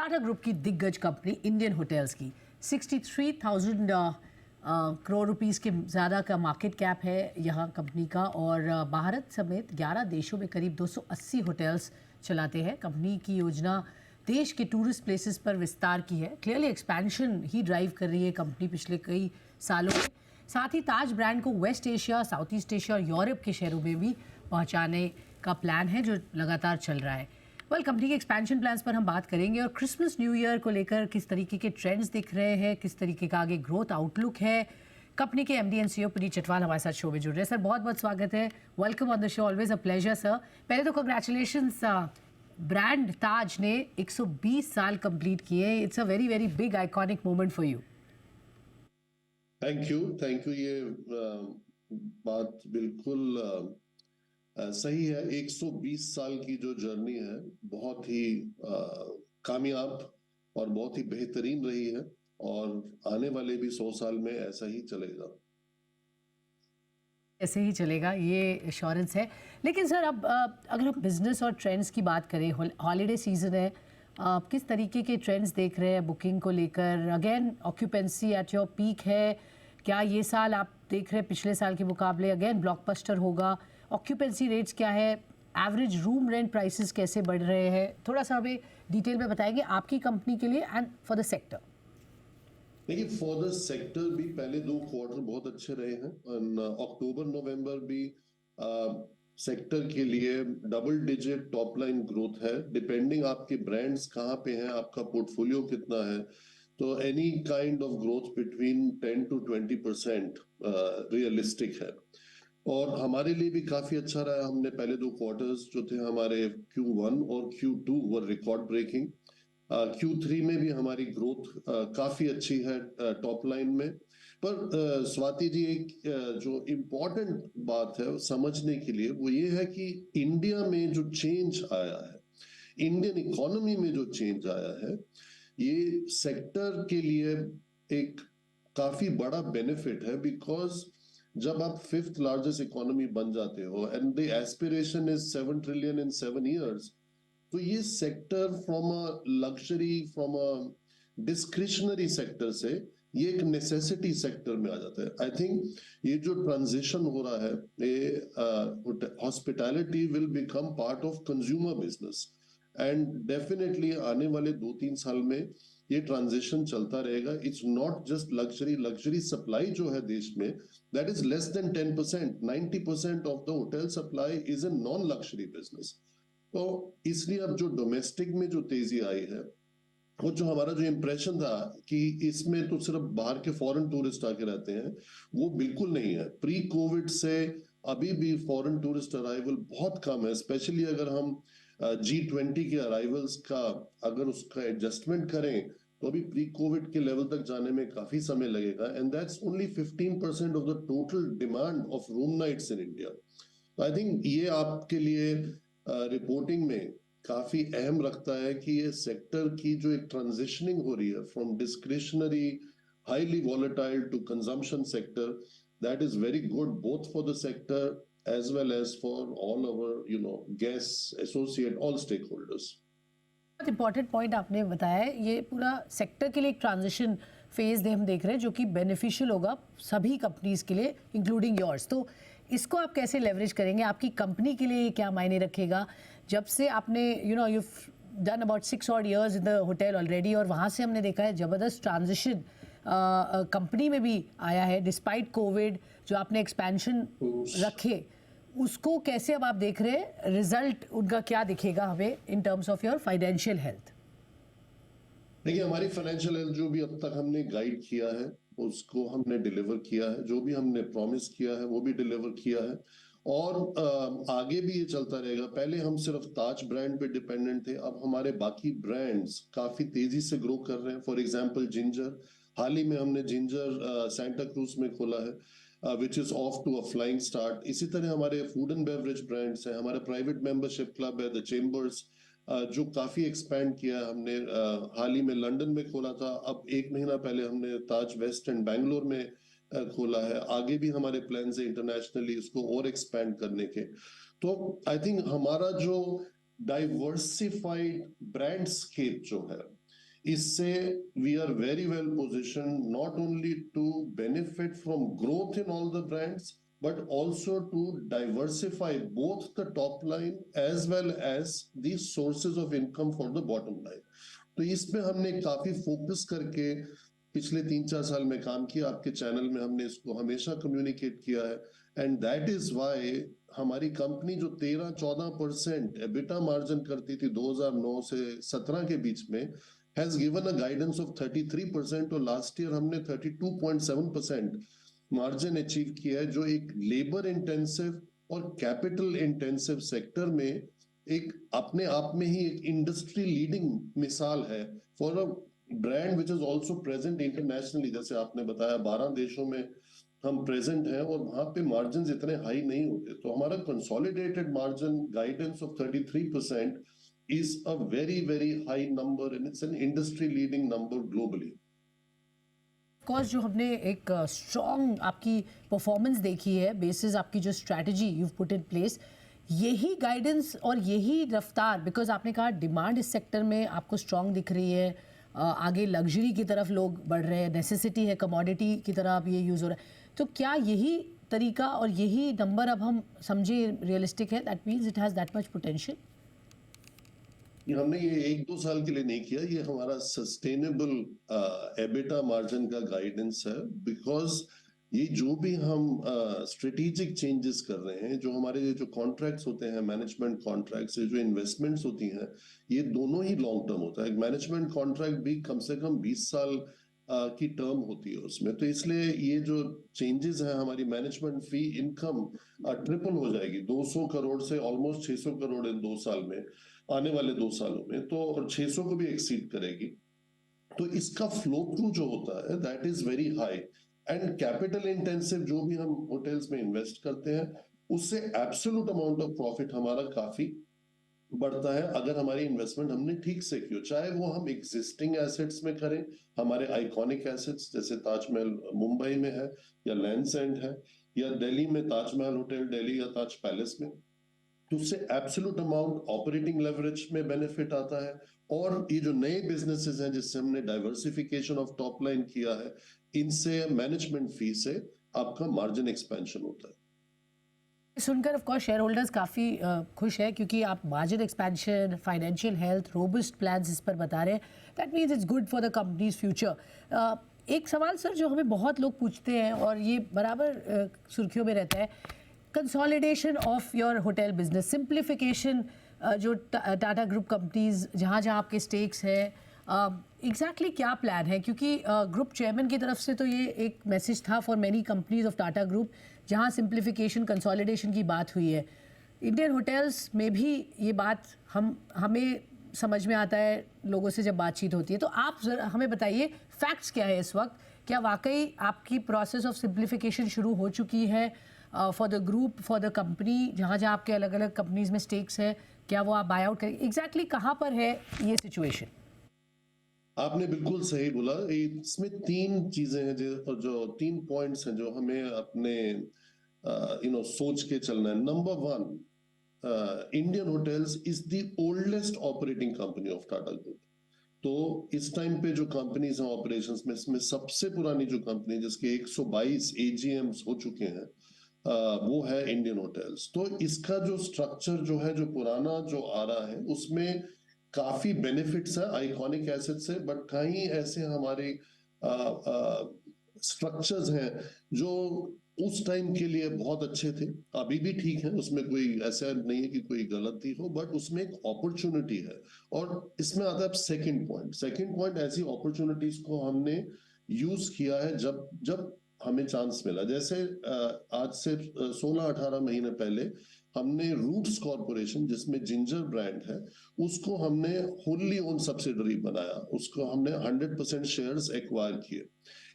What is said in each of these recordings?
Tata group की दिग्गज company Indian hotels की 63,000 करोड़ रुपीस के ज़्यादा का मार्केट कैप है यहाँ कंपनी का, और भारत समेत 11 देशों में करीब 280 होटल्स चलाते हैं। कंपनी की योजना देश के टूरिस्ट प्लेसेस पर विस्तार की है। क्लियरली एक्सपेंशन ही ड्राइव कर रही है कंपनी पिछले कई सालों में। साथ ही ताज ब्रांड को West Asia, South East Asia और यूरोप के शहरों में भी पहुंचाने का प्लान है जो लगातार चल रहा है। कंपनी के एक्सपेंशन प्लान्स पर हम बात करेंगे और क्रिसमस न्यू ईयर को लेकर किस तरीके के ट्रेंड्स दिख रहे हैं, किस तरीके का आगे ग्रोथ आउटलुक है। कंपनी के MD and CEO Puneet Chatwal हमारे साथ शो में जुड़ रहे हैं। सर बहुत बहुत स्वागत है, welcome on the show, always a pleasure sir. पहले तो कंग्रेचुलेशंस, ब्रांड ताज ने 120 साल कंप्लीट किए। It's a very very big iconic moment for you. Thank you. ये बात बिल्कुल सही है। 120 साल की जो जर्नी है बहुत ही कामयाब और बहुत ही बेहतरीन रही है, और आने वाले भी 100 साल में ऐसा ही चलेगा। ऐसे ही चलेगा, ये एश्योरेंस है। लेकिन सर अब अगर हम बिजनेस और ट्रेंड्स की बात करें, हॉलीडे सीजन है, किस तरीके के ट्रेंड्स देख रहे हैं बुकिंग को लेकर? Again occupancy at your peak है क्या ये साल? आप देख रहे हैं पिछले साल के मुकाबले अगेन ब्लॉकबस्टर होगा। ऑक्यूपेंसी रेट्स क्या है? एवरेज रूम रेंट प्राइसेस कैसे बढ़ रहे हैं? थोड़ा सा हमें डिटेल में बताएंगे आपकी कंपनी के लिए एंड फॉर द सेक्टर। देखिए, फॉर द सेक्टर भी पहले 2 क्वार्टर बहुत अच्छे रहे हैं। अक्टूबर नवंबर भी सेक्टर के लिए double digit top line growth है। डिपेंडिंग आपके ब्रांड्स कहाँ पे हैं, आपका पोर्टफोलियो कितना है, तो any kind of growth between 10 to 20% realistic है। और हमारे लिए भी काफी अच्छा रहा। हमने पहले 2 क्वार्टर्स जो थे हमारे Q1 और Q2 वर रिकॉर्ड ब्रेकिंग। Q3 में भी हमारी ग्रोथ काफी अच्छी है टॉप लाइन में। पर स्वाति जी, एक जो इम्पोर्टेंट बात है समझने के लिए वो ये है कि इंडिया में जो चेंज आया है, इंडियन इकोनॉमी में जो चेंज आया है, ये सेक्टर के लिए एक काफी बड़ा बेनिफिट है। बिकॉज जब आप 5th लार्जेस्ट इकोनॉमी बन जाते हो and the aspiration is 7 trillion in 7 years, तो ये sector from a luxury, from a discretionary sector से ये एक नेसेसिटी सेक्टर में आ जाता है। आई थिंक ये जो ट्रांजिशन हो रहा है, ये hospitality will become part of consumer business, and definitely आने वाले 2-3 साल में ये ट्रांजिशन चलता रहेगा। It's not just luxury supply जो है देश में, that is less than 10%। 90% of the hotel supply is in non luxury business. तो इसलिए अब जो डोमेस्टिक में जो तेजी आई है, वो जो हमारा जो इंप्रेशन था कि इसमें तो सिर्फ बाहर के फॉरेन टूरिस्ट आके रहते हैं, वो बिल्कुल नहीं है। प्री कोविड से अभी भी फॉरेन टूरिस्ट अराइवल बहुत कम है। स्पेशली अगर हम G20 के अराइवल्स का अगर उसका एडजस्टमेंट करें तो अभी प्री कोविड के लेवल तक जाने में काफी समय लगेगा, and that's only 15% of the total demand of room nights in India. तो आई थिंक ये आपके लिए रिपोर्टिंग में काफी अहम रखता है कि ये सेक्टर की जो एक ट्रांजिशनिंग हो रही है from discretionary highly volatile to consumption sector, that is very good both for the sector as well as for all our guests, associate, all stakeholders. बहुत इंपॉर्टेंट पॉइंट आपने बताया है। ये पूरा सेक्टर के लिए एक ट्रांजिशन फेज हम देख रहे हैं जो कि बेनिफिशियल होगा सभी कंपनीज के लिए इंक्लूडिंग योर्स। तो इसको आप कैसे लेवरेज करेंगे? आपकी कंपनी के लिए क्या मायने रखेगा? जब से आपने you done about 6 odd years in the hotel already, और वहाँ से हमने देखा है ज़बरदस्त ट्रांजिशन कंपनी में भी आया है डिस्पाइट कोविड। जो आपने एक्सपेंशन रखे उसको कैसे अब आप देख रहे हैं? रिजल्ट उनका क्या दिखेगा हमें इन terms of your financial health? देखिए, हमारी फाइनेंशियल हेल्थ जो भी अब तक हमने गाइड किया है उसको हमने डिलीवर किया है। जो भी हमने प्रॉमिस किया है वो भी डिलीवर किया है, और आगे भी ये चलता रहेगा। पहले हम सिर्फ ताज ब्रांड पे डिपेंडेंट थे, अब हमारे बाकी ब्रांड्स काफी तेजी से ग्रो कर रहे हैं। फॉर एग्जांपल जिंजर, हाल ही में हमने जिंजर सेंटा क्रूज में खोला है, which is off to a flying start. इसी तरह हमारे फूड एंड बेवरेज ब्रांड्स हैं, हमारा प्राइवेट मेंबरशिप क्लब है द चेंबर्स, जो काफी एक्सपैंड किया है हमने। हाल ही में लंदन में खोला था, अब 1 महीना पहले हमने ताज वेस्ट एंड बैंगलोर में खोला है। आगे भी हमारे प्लान्स है इंटरनेशनली इसको और एक्सपैंड करने के। तो आई थिंक हमारा जो डाइवर्सिफाइड ब्रांड स्केप जो है, इससे we are very well positioned not only to benefit from growth in all the brands but also to diversify both the top line as well as the sources of income for the bottom line. तो इसमें हमने काफी focus करके पिछले 3-4 साल में काम किया. आपके चैनल में हमने इसको हमेशा कम्युनिकेट किया है एंड दैट इज व्हाई हमारी कंपनी जो 13-14% एबिटा मार्जिन करती थी 2009 से 17 के बीच में has given a guidance of 33% और लास्ट ईयर हमने 32.7% मार्जिन अचीव किया है, जो एक लेबर इंटेंसिव और कैपिटल इंटेंसिव सेक्टर में एक अपने आप में ही एक इंडस्ट्री लीडिंग मिसाल है for a brand which is also present internationally. जैसे आपने बताया 12 देशों में हम प्रेजेंट हैं और वहां पे मार्जिन इतने हाई नहीं होते. तो हमारा consolidated margin guidance of 33% is a very very high number and it's an industry leading number globally. Course जो हमने एक स्ट्रॉन्ग आपकी परफॉर्मेंस देखी है बेसिस आपकी जो strategy you put in place, यही गाइडेंस और यही रफ्तार, बिकॉज आपने कहा डिमांड इस सेक्टर में आपको स्ट्रॉन्ग दिख रही है, आगे लग्जरी की तरफ लोग बढ़ रहे हैं, नेसेसिटी है, कमोडिटी की तरह अब ये यूज़ हो रहा है. तो क्या यही तरीका और यही नंबर अब हम समझे रियलिस्टिक है? That means it has that much potential. हमने ये 1-2 साल के लिए नहीं किया, ये हमारा सस्टेनेबल एबिटा मार्जिन का गाइडेंस है. बिकॉज ये जो भी हम स्ट्रेटेजिक चेंजेस कर रहे हैं, जो हमारे जो कॉन्ट्रैक्ट्स होते हैं, मैनेजमेंट कॉन्ट्रैक्ट्स, जो इन्वेस्टमेंट्स होती हैं, ये दोनों ही लॉन्ग टर्म होता है. एक मैनेजमेंट कॉन्ट्रैक्ट भी कम से कम 20 साल की टर्म होती है उसमें. तो इसलिए ये जो चेंजेस हैं, हमारी मैनेजमेंट फी इनकम ट्रिपल हो जाएगी, 200 करोड़ से ऑलमोस्ट 600 करोड़ इन 2 साल में, आने वाले 2 सालों में. तो और 600 को भी एक्सीड करेगी. तो इसका फ्लो थ्रू जो होता है that is very high and capital intensive जो भी हम होटल्स में इन्वेस्ट करते हैं उससे एब्सोल्यूट अमाउंट ऑफ प्रॉफिट हमारा काफी बढ़ता है अगर हमारी इन्वेस्टमेंट हमने ठीक से की हो. चाहे वो हम एग्जिस्टिंग एसेट्स में करें, हमारे आइकॉनिक एसेट्स जैसे ताजमहल मुंबई में है या लैंड्स एंड है, या दिल्ली में ताजमहल होटल दिल्ली या ताज पैलेस में, तो उससे एब्सोल्यूट अमाउंट ऑपरेटिंग लेवरेज में बेनिफिट आता है. और ये जो नए बिजनेसेस हैं जिससे हमने डाइवर्सिफिकेशन ऑफ टॉप लाइन किया है, इनसे मैनेजमेंट फी से आपका मार्जिन एक्सपेंशन होता है. सुनकर ऑफ कोर्स शेयर होल्डर्स काफ़ी खुश है, क्योंकि आप margin expansion, financial health, robust plans इस पर बता रहे हैं. That means it's good for the companies future. एक सवाल सर जो हमें बहुत लोग पूछते हैं और ये बराबर सुर्खियों में रहता है, consolidation of your hotel business, simplification, जो टाटा ग्रुप कंपनीज जहाँ जहाँ आपके स्टेक्स हैं, एग्जैक्टली क्या प्लान है? क्योंकि ग्रुप चेयरमैन की तरफ से तो ये एक मैसेज था for many companies of Tata group, जहाँ सिंप्लीफिकेशन, कंसोलिडेशन की बात हुई है. इंडियन होटल्स में भी ये बात हमें समझ में आता है लोगों से जब बातचीत होती है. तो आप जरा हमें बताइए फैक्ट्स क्या है इस वक्त, क्या वाकई आपकी प्रोसेस ऑफ सिंप्लीफिकेशन शुरू हो चुकी है for the group, for the company, जहाँ जहाँ आपके अलग अलग कंपनीज में स्टेक्स है, क्या वो आप बाय आउट करें? एग्जैक्टली कहाँ पर है ये सिचुएशन? आपने बिल्कुल सही बोला. इसमें 3 चीजें हैं जो 3 पॉइंट्स हैं जो हमें अपने सोच के चलना है. Number 1, Indian hotels is the oldest operating company of Tata group. तो इस टाइम पे जो कंपनीज हैं ऑपरेशंस में, इसमें सबसे पुरानी जो कंपनी जिसके 122 एजीएम्स हो चुके हैं, वो है इंडियन होटल्स. तो इसका जो स्ट्रक्चर जो है, जो पुराना जो आ रहा है, उसमें काफी बेनिफिट्स है आइकॉनिक एसेट से, बट कहीं ऐसे हमारे स्ट्रक्चर्स हैं जो उस टाइम के लिए बहुत अच्छे थे, अभी भी ठीक है, उसमें कोई ऐसा नहीं है कि कोई गलती हो, बट उसमें एक अपॉर्चुनिटी है. और इसमें आता है सेकंड पॉइंट, ऐसी अपॉर्चुनिटीज को हमने यूज किया है जब जब हमें चांस मिला. जैसे आज से 16-18 महीने पहले हमने रूट्स कॉर्पोरेशन, जिसमें जिंजर ब्रांड है, उसको हमने होली ओन सब्सिडरी बनाया, उसको हमने 100% शेयर्स एक्वायर किए.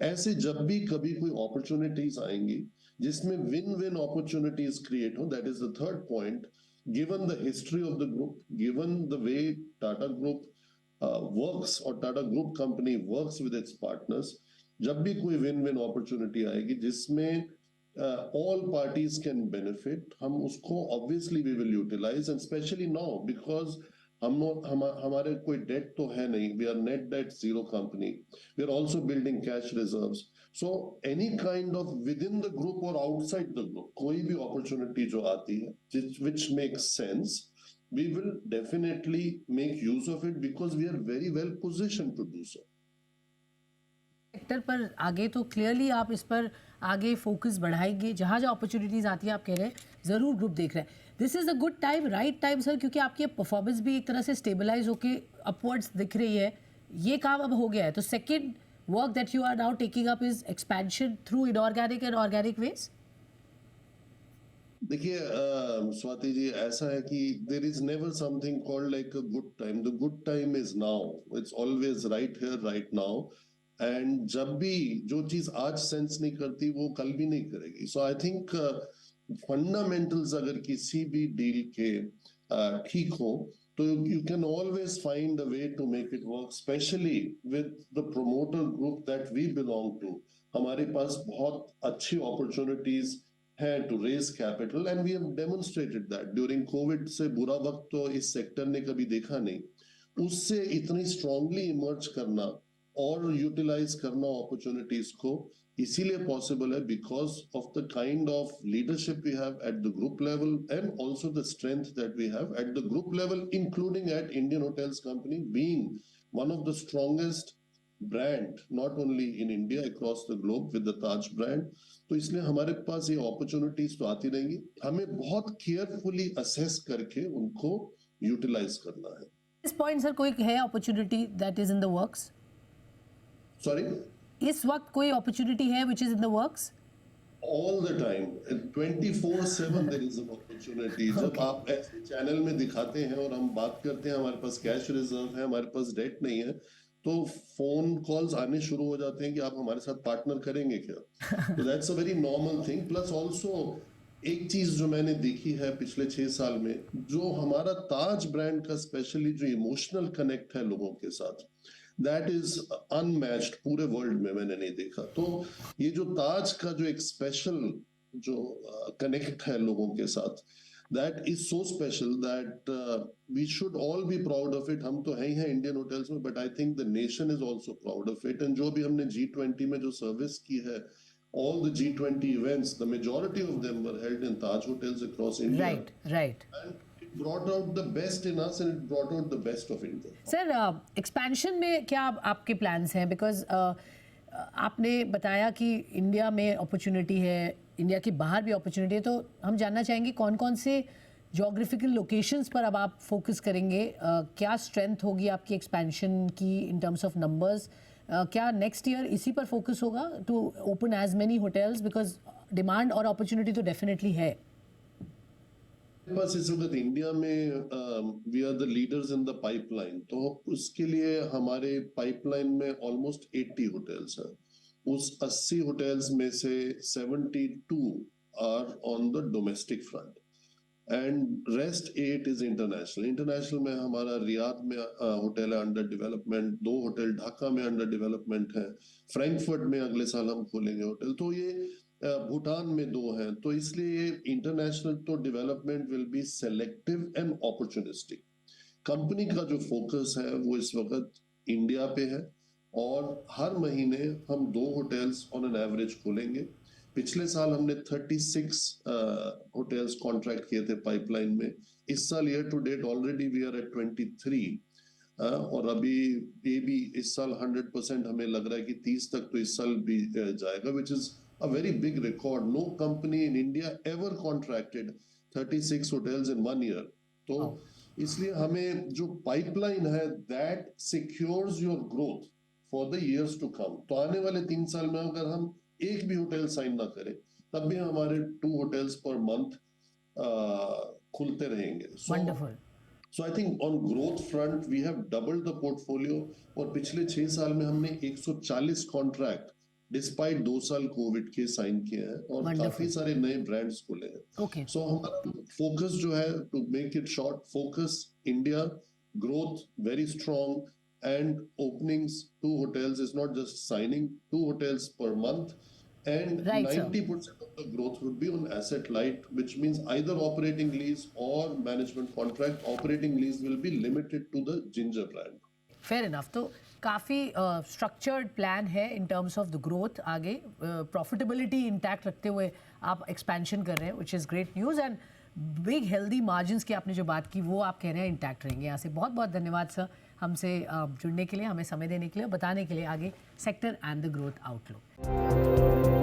ऐसे जब भी कभी कोई अपॉर्चुनिटीज आएंगी जिसमें विन विन अपॉर्चुनिटीज क्रिएट हो, that is the third point. Given the history of the group, given the way Tata group works और Tata group company works with its partners, जब भी कोई विन विन अपॉर्चुनिटी आएगी जिसमें all parties can benefit, हम उसको obviously we will utilize, and especially now because हमारे कोई डेट तो है नहीं, we are net debt zero company, we are also building cash reserves. So any kind of within the group और outside the group कोई भी opportunity जो आती है which makes sense, we will definitely make use of it because we are very well positioned to do so. Sector पर आगे तो clearly आप इस पर आगे फोकस बढ़ाएंगे, जहाँ जहाँ अपॉर्चुनिटीज़ आती है आप कह रहे हैं ज़रूर ग्रुप देख रहे हैं. This is a good time, right time sir, क्योंकि आपकी परफॉर्मेंस भी एक तरह से स्टेबलाइज होके अपवर्ड्स दिख रही है. ये काम अब हो गया है, तो second work that you are now taking up is expansion through inorganic and organic ways. देखिए स्वाति जी, ऐसा है कि there is never something called like a good time. The good time is now, it's always right here right now. And जब भी जो चीज आज sense नहीं करती वो कल भी नहीं करेगी. सो आई थिंक फंडामेंटल्स अगर किसी भी डील के ठीक हो तो you can always find a way to make it work, specially with the promoter group that we belong to. हमारे पास बहुत अच्छी अपॉर्चुनिटीज है to raise capital and we have demonstrated that during COVID. से बुरा वक्त तो इस सेक्टर ने कभी देखा नहीं. उससे इतनी स्ट्रांगली इमर्ज करना और यूटिलाइज करना अपॉर्चुनिटीज को इसीलिए पॉसिबल है because of the kind of leadership we have at the group level and also the strength that we have at the group level, including at Indian hotels company being one of the strongest brand not only in India across the globe with the Taj brand. तो इसलिए हमारे पास ये opportunities तो आती रहेंगी, हमें बहुत carefully assess करके उनको यूटिलाइज करना है. इस पॉइंट सर कोई है opportunity that is in the works? Sorry, इस वक्त कोई अपॉर्चुनिटी है which is in the works? all the time 24/7 there is an opportunity. जब आप ऐसे चैनल में दिखाते हैं और हम बात करते हैं हमारे पास कैश रिजर्व है, हमारे पास डेट नहीं है, तो फोन कॉल्स आने शुरू हो जाते हैं कि आप हमारे साथ पार्टनर करेंगे क्या. तो that's a very normal thing. Plus also एक चीज जो मैंने देखी है पिछले 6 साल में, जो हमारा ताज ब्रांड का स्पेशली जो इमोशनल कनेक्ट है लोगों के साथ, दैट इज अनमैच्ड पूरे वर्ल्ड में मैंने नहीं देखा. तो ये जो ताज का जो एक स्पेशल जो कनेक्ट है लोगों के साथ, that is so special that we should all be proud of it. हम तो हैं ही हैं इंडियन होटल्स में, but I think the nation is also proud of it. And जो भी हमने G20 में जो सर्विस की है, all the G20 events, the majority of them were held in Taj hotels across India. Right, right. And it brought out the best in us and it brought out the best of India. Sir, expansion में क्या आपके plans हैं? Because आपने बताया कि India में opportunity है, India के बाहर भी अपॉर्चुनिटी है, तो हम जानना चाहेंगे कौन कौन से जोग्राफिकल लोकेशंस पर अब आप फोकस करेंगे? क्या स्ट्रेंथ होगी आपकी एक्सपेंशन की इन टर्म्स ऑफ नंबर्स? क्या नेक्स्ट ईयर इसी पर फोकस होगा to open as many hotels? Because demand और अपॉर्चुनिटी तो डेफिनेटली है. बस इस वक्त इंडिया में we are the leaders in the pipeline. तो उसके लिए हमारे पाइपलाइन में ऑलमोस्ट 80 होटल्स हैं. उस 80 होटल्स में से 72 are on the domestic front and rest 8 is international. International में हमारा रियाद में होटल है अंडर डेवलपमेंट, 2 होटल ढाका में अंडर डेवलपमेंट है, फ्रैंकफर्ट में अगले साल हम खोलेंगे होटल, तो ये भूटान में 2 हैं. तो इसलिए इंटरनेशनल तो development will be selective and opportunistic. Company का जो फोकस है वो इस वक्त इंडिया पे है और हर महीने हम 2 होटल्स ऑन एन एवरेज खोलेंगे. पिछले साल हमने 36 होटल्स कॉन्ट्रैक्ट किए थे पाइपलाइन में. इस साल year to date already we are at 23. और अभी ये भी इस साल 100% हमें लग रहा है कि 30 तक तो इस साल भी जाएगा, which is a very big record. No company in India ever contracted 36 hotels in 1 year. तो इसलिए हमें जो पाइपलाइन है that secures your growth for the years to come. तो आने वाले 3 साल में अगर हम एक भी होटल साइन ना करें तब भी हमारे 2 hotels per month खुलते रहेंगे. Wonderful. So I think on growth front we have doubled the portfolio. और पिछले 6 साल में हमने 140 कॉन्ट्रैक्ट डिस्पाइट 2 साल कोविड के साइन किए हैं और काफी सारे नए ब्रांड्स खुले हैं. Okay. सो हमारा फोकस जो है, to make it short, focus India, growth very strong and openings 2 hotels is not just signing 2 hotels per month and Right, sir. 90% of the growth would be on asset light, which means either operating lease or management contract. Operating lease will be limited to the Ginger brand. Fair enough. तो काफ़ी structured plan है इन terms of the growth. आगे profitability intact रखते हुए आप expansion कर रहे हैं, which is great news. And big healthy margins की आपने जो बात की वो आप कह रहे हैं इंटैक्ट रहेंगे। यहाँ से बहुत बहुत धन्यवाद सर हमसे जुड़ने के लिए, हमें समय देने के लिए, बताने के लिए आगे sector and the growth outlook.